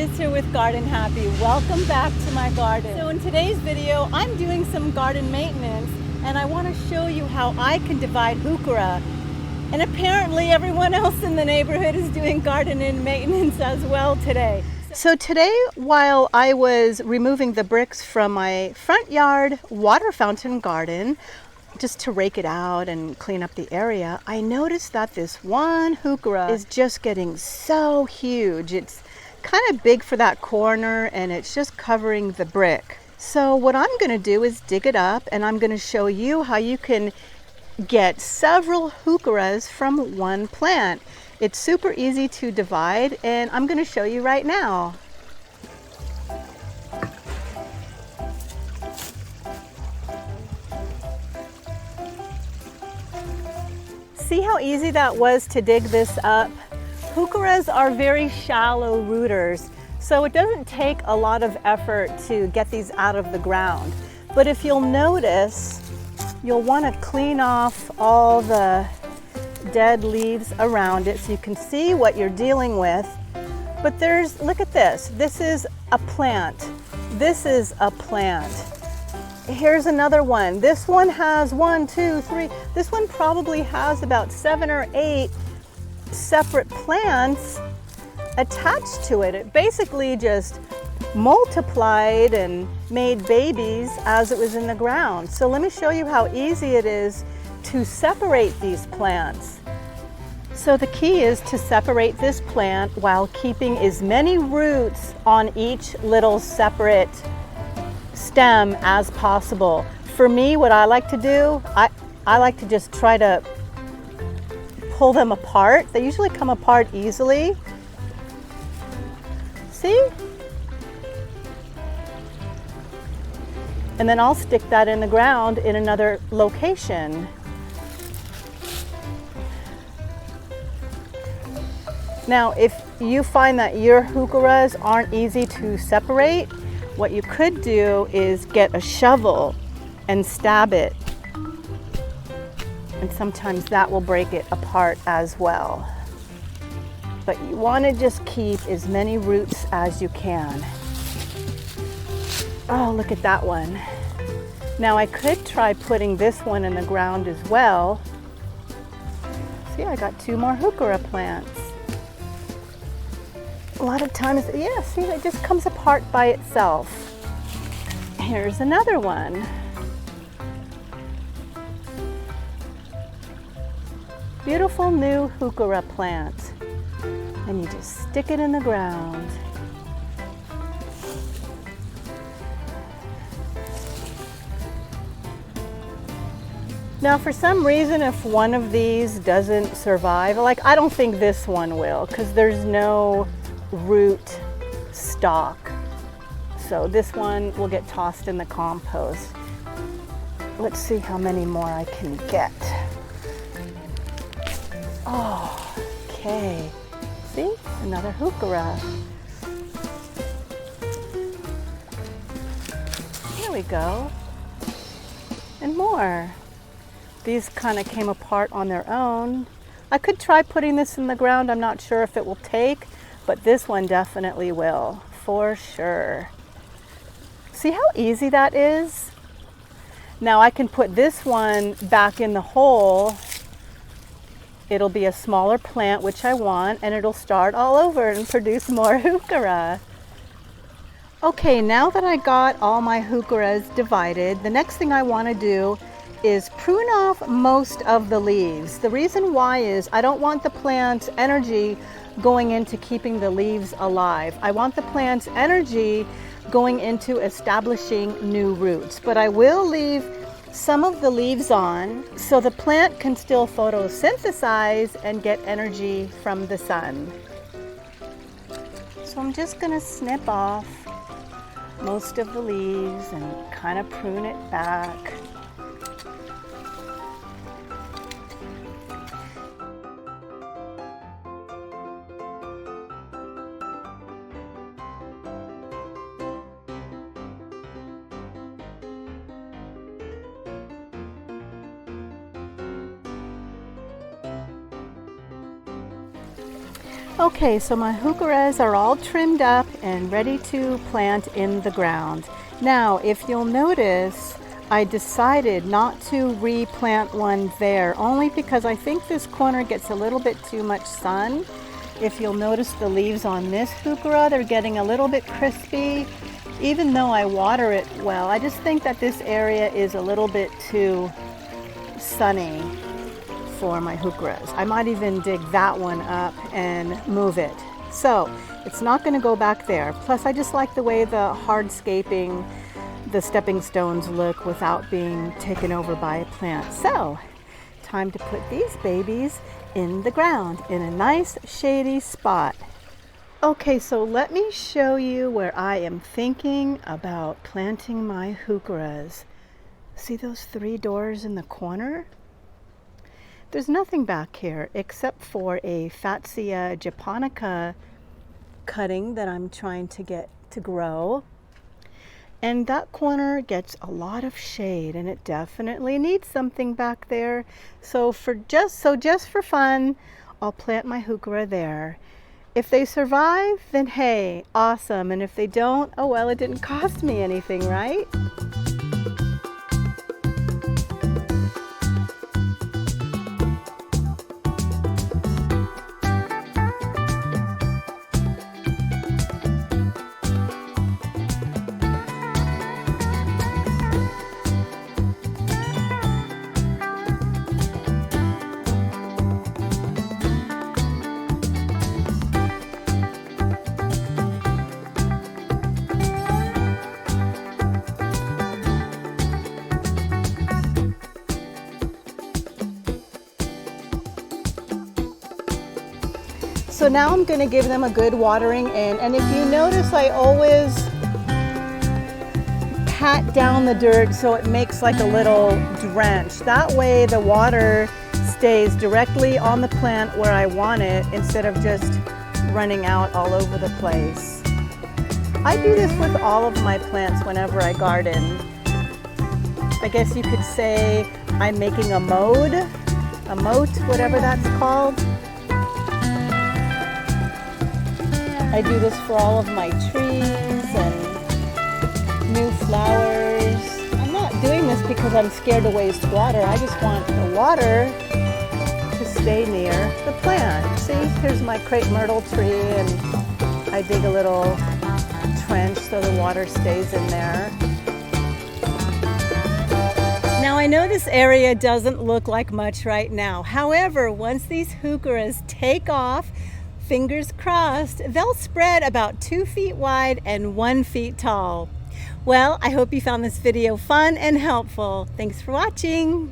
Liz here with Garden Happy. Welcome back to my garden. So in today's video, I'm doing some garden maintenance and I want to show you how I can divide heuchera. And apparently everyone else in the neighborhood is doing garden and maintenance as well today. So today, while I was removing the bricks from my front yard water fountain garden, just to rake it out and clean up the area, I noticed that this one heuchera is just getting so huge. It's kind of big for that corner and it's just covering the brick. So what I'm going to do is dig it up and I'm going to show you how you can get several heucheras from one plant. It's super easy to divide and I'm going to show you right now. See how easy that was to dig this up? Heucheras are very shallow rooters, so it doesn't take a lot of effort to get these out of the ground. But if you'll notice, you'll want to clean off all the dead leaves around it so you can see what you're dealing with. But look at this. This is a plant. This is a plant. Here's another one. This one has 1, 2, 3. This one probably has about 7 or 8 separate plants attached to it. It basically just multiplied and made babies as it was in the ground. So let me show you how easy it is to separate these plants. So the key is to separate this plant while keeping as many roots on each little separate stem as possible. For me, what I like to do, I like to just try to pull them apart. They usually come apart easily. See? And then I'll stick that in the ground in another location. Now, if you find that your heucheras aren't easy to separate, what you could do is get a shovel and stab it. And sometimes that will break it apart as well. But you want to just keep as many roots as you can. Oh, look at that one. Now I could try putting this one in the ground as well. See, I got 2 more heuchera plants. A lot of times, yeah, see, it just comes apart by itself. Here's another one. Beautiful new heuchera plant. And you just stick it in the ground. Now, for some reason, if one of these doesn't survive, like I don't think this one will, because there's no root stock. So this one will get tossed in the compost. Let's see how many more I can get. Oh, okay. See, another heuchera. Here we go. And more. These kind of came apart on their own. I could try putting this in the ground. I'm not sure if it will take, but this one definitely will, for sure. See how easy that is? Now I can put this one back in the hole. It'll be a smaller plant, which I want, and it'll start all over and produce more heuchera. Okay, now that I got all my heucheras divided, the next thing I want to do is prune off most of the leaves. The reason why is I don't want the plant's energy going into keeping the leaves alive. I want the plant's energy going into establishing new roots, but I will leave some of the leaves on so the plant can still photosynthesize and get energy from the sun. So I'm just going to snip off most of the leaves and kind of prune it back. Okay, so my heucheras are all trimmed up and ready to plant in the ground. Now, if you'll notice, I decided not to replant one there, only because I think this corner gets a little bit too much sun. If you'll notice the leaves on this heuchera, they're getting a little bit crispy. Even though I water it well, I just think that this area is a little bit too sunny for my heucheras. I might even dig that one up and move it. So it's not going to go back there. Plus I just like the way the hardscaping, the stepping stones look without being taken over by a plant. So time to put these babies in the ground in a nice shady spot. Okay, so let me show you where I am thinking about planting my heucheras. See those 3 doors in the corner? There's nothing back here except for a Fatsia japonica cutting that I'm trying to get to grow. And that corner gets a lot of shade and it definitely needs something back there. So just for fun, I'll plant my heuchera there. If they survive, then hey, awesome. And if they don't, oh well, it didn't cost me anything, right? So now I'm going to give them a good watering in, and if you notice, I always pat down the dirt so it makes like a little drench. That way the water stays directly on the plant where I want it instead of just running out all over the place. I do this with all of my plants whenever I garden. I guess you could say I'm making a moat, whatever that's called. I do this for all of my trees and new flowers. I'm not doing this because I'm scared to waste water. I just want the water to stay near the plant. See, here's my crepe myrtle tree, and I dig a little trench so the water stays in there. Now I know this area doesn't look like much right now. However, once these heucheras take off, fingers crossed, they'll spread about 2 feet wide and 1 feet tall. Well, I hope you found this video fun and helpful. Thanks for watching.